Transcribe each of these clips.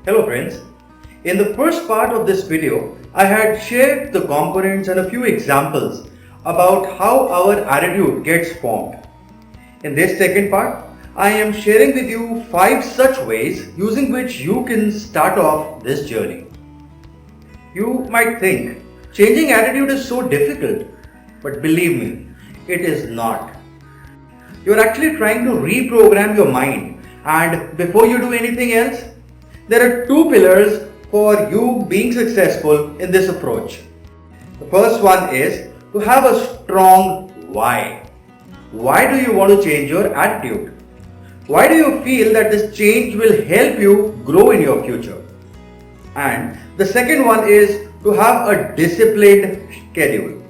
Hello friends. In the first part of this video, I had shared the components and a few examples about how our attitude gets formed. In this second part, I am sharing with you 5 such ways using which you can start off this journey. You might think changing attitude is so difficult, but believe me, it is not. You are actually trying to reprogram your mind, and before you do anything else, there are 2 pillars for you being successful in this approach. The first one is to have a strong why. Why do you want to change your attitude? Why do you feel that this change will help you grow in your future? And the second one is to have a disciplined schedule.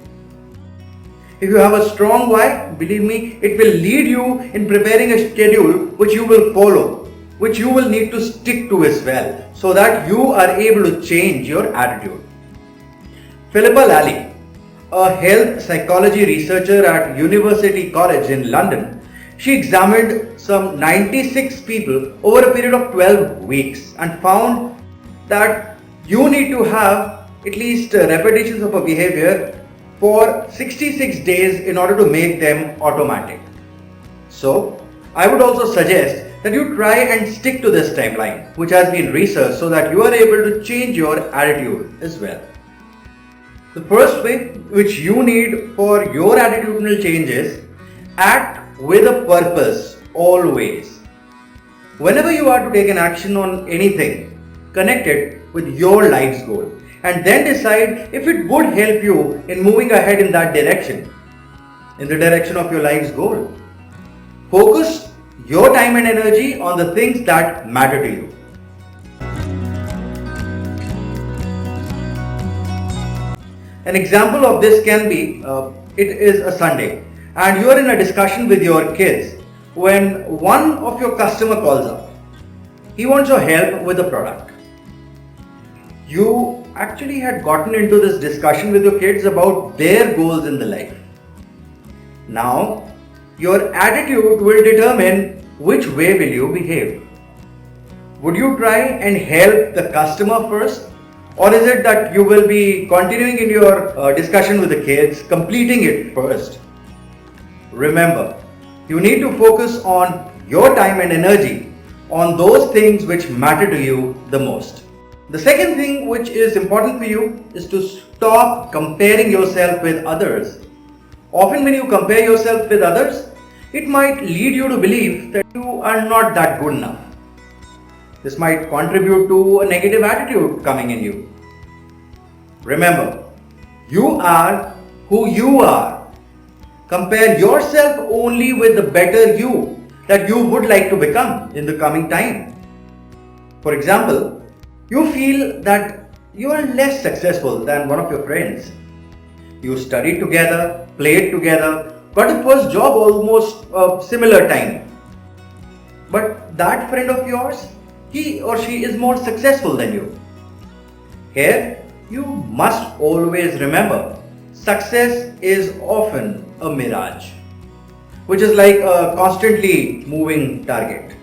If you have a strong why, believe me, it will lead you in preparing a schedule which you will follow, which you will need to stick to as well, so that you are able to change your attitude. Philippa Lally, a health psychology researcher at University College in London, she examined some 96 people over a period of 12 weeks and found that you need to have at least repetitions of a behavior for 66 days in order to make them automatic. So, I would also suggest that you try and stick to this timeline, which has been researched, so that you are able to change your attitude as well. The first way which you need for your attitudinal change is act with a purpose always. Whenever you are to take an action on anything, connect it with your life's goal and then decide if it would help you in moving ahead in that direction, in the direction of your life's goal. Focus your time and energy on the things that matter to you. An example of this can be, it is a Sunday and you are in a discussion with your kids when one of your customer calls up. He wants your help with a product. You actually had gotten into this discussion with your kids about their goals in the life. Now, your attitude will determine which way will you behave. Would you try and help the customer first, or is it that you will be continuing in your discussion with the kids, completing it first? Remember, you need to focus on your time and energy on those things which matter to you the most. The second thing which is important for you is to stop comparing yourself with others. Often when you compare yourself with others, it might lead you to believe that you are not that good enough. This might contribute to a negative attitude coming in you. Remember, you are who you are. Compare yourself only with the better you that you would like to become in the coming time. For example, you feel that you are less successful than one of your friends. You studied together, played together, got a first job almost a similar time. But that friend of yours, he or she is more successful than you. Here, you must always remember, success is often a mirage, which is like a constantly moving target.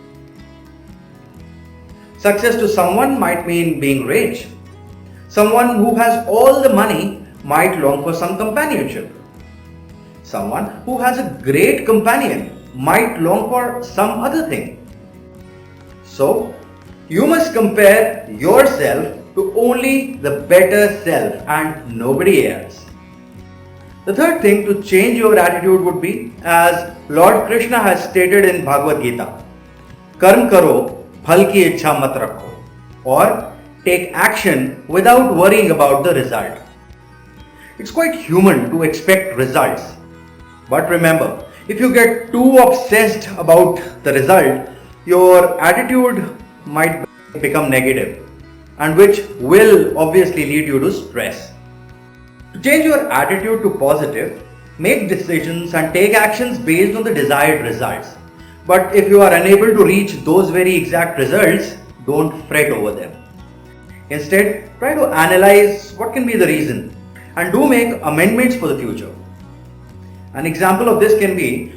Success to someone might mean being rich. Someone who has all the money might long for some companionship. Someone who has a great companion might long for some other thing. So, you must compare yourself to only the better self and nobody else. The third thing to change your attitude would be, as Lord Krishna has stated in Bhagavad Gita, Karm karo, phal ki ichha mat rakho, or take action without worrying about the result. It's quite human to expect results. But remember, if you get too obsessed about the result, your attitude might become negative, and which will obviously lead you to stress. To change your attitude to positive, make decisions and take actions based on the desired results. But if you are unable to reach those very exact results, don't fret over them. Instead, try to analyze what can be the reason and do make amendments for the future. An example of this can be,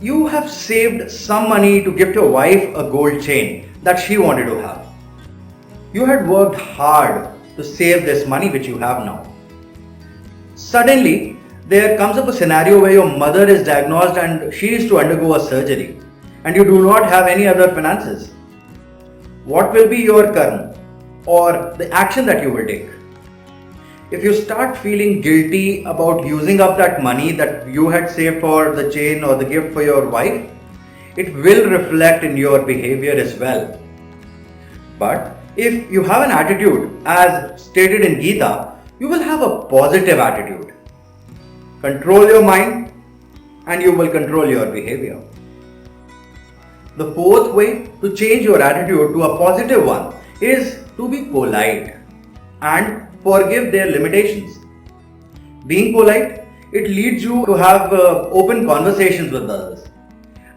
you have saved some money to gift your wife a gold chain that she wanted to have. You had worked hard to save this money which you have now. Suddenly, there comes up a scenario where your mother is diagnosed and she is to undergo a surgery and you do not have any other finances. What will be your karma or the action that you will take? If you start feeling guilty about using up that money that you had saved for the chain or the gift for your wife, it will reflect in your behavior as well. But if you have an attitude as stated in Gita, you will have a positive attitude. Control your mind and you will control your behavior. The fourth way to change your attitude to a positive one is to be polite and forgive their limitations. Being polite, it leads you to have open conversations with others,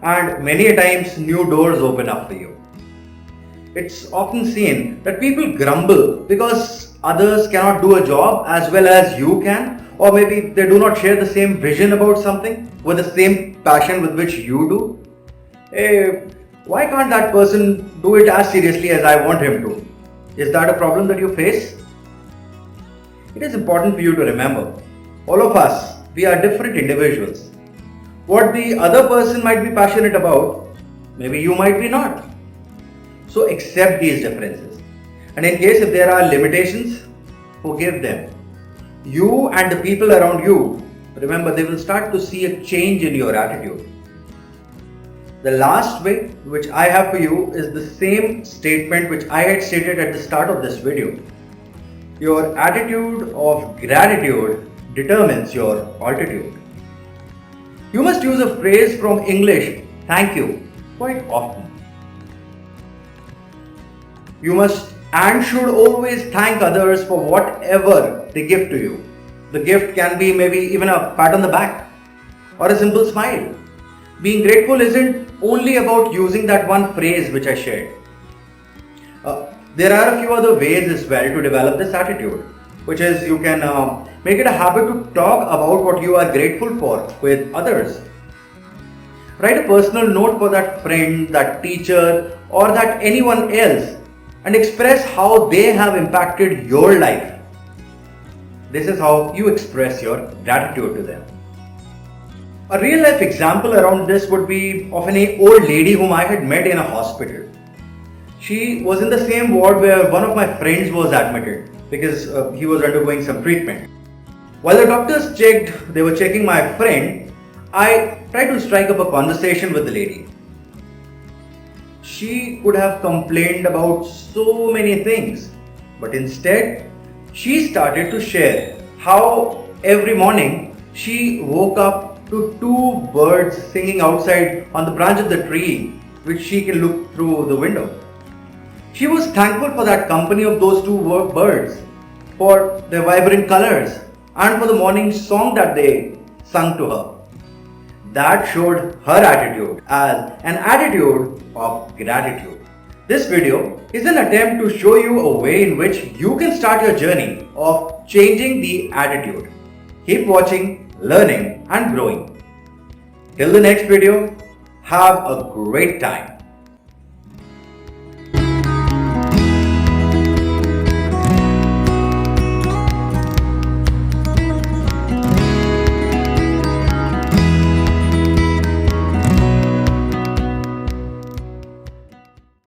and many a times new doors open up for you. It's often seen that people grumble because others cannot do a job as well as you can, or maybe they do not share the same vision about something with the same passion with which you do. Hey, why can't that person do it as seriously as I want him to? Is that a problem that you face? It is important for you to remember, all of us, we are different individuals. What the other person might be passionate about, maybe you might be not. So accept these differences. And in case if there are limitations, forgive them. You and the people around you, remember, they will start to see a change in your attitude. The last way which I have for you is the same statement which I had stated at the start of this video. Your attitude of gratitude determines your altitude. You must use a phrase from English, thank you, quite often. You must and should always thank others for whatever they give to you. The gift can be maybe even a pat on the back or a simple smile. Being grateful isn't only about using that one phrase which I shared. There are a few other ways as well to develop this attitude, which is you can make it a habit to talk about what you are grateful for with others. Write a personal note for that friend, that teacher, or that anyone else and express how they have impacted your life. This is how you express your gratitude to them. A real life example around this would be of an old lady whom I had met in a hospital. She was in the same ward where one of my friends was admitted because he was undergoing some treatment. While the doctors they were checking my friend, I tried to strike up a conversation with the lady. She could have complained about so many things, but instead, she started to share how every morning she woke up to two birds singing outside on the branch of the tree, which she can look through the window. She was thankful for that company of those two birds, for their vibrant colors, and for the morning song that they sung to her. That showed her attitude as an attitude of gratitude. This video is an attempt to show you a way in which you can start your journey of changing the attitude. Keep watching, learning and growing. Till the next video, have a great time.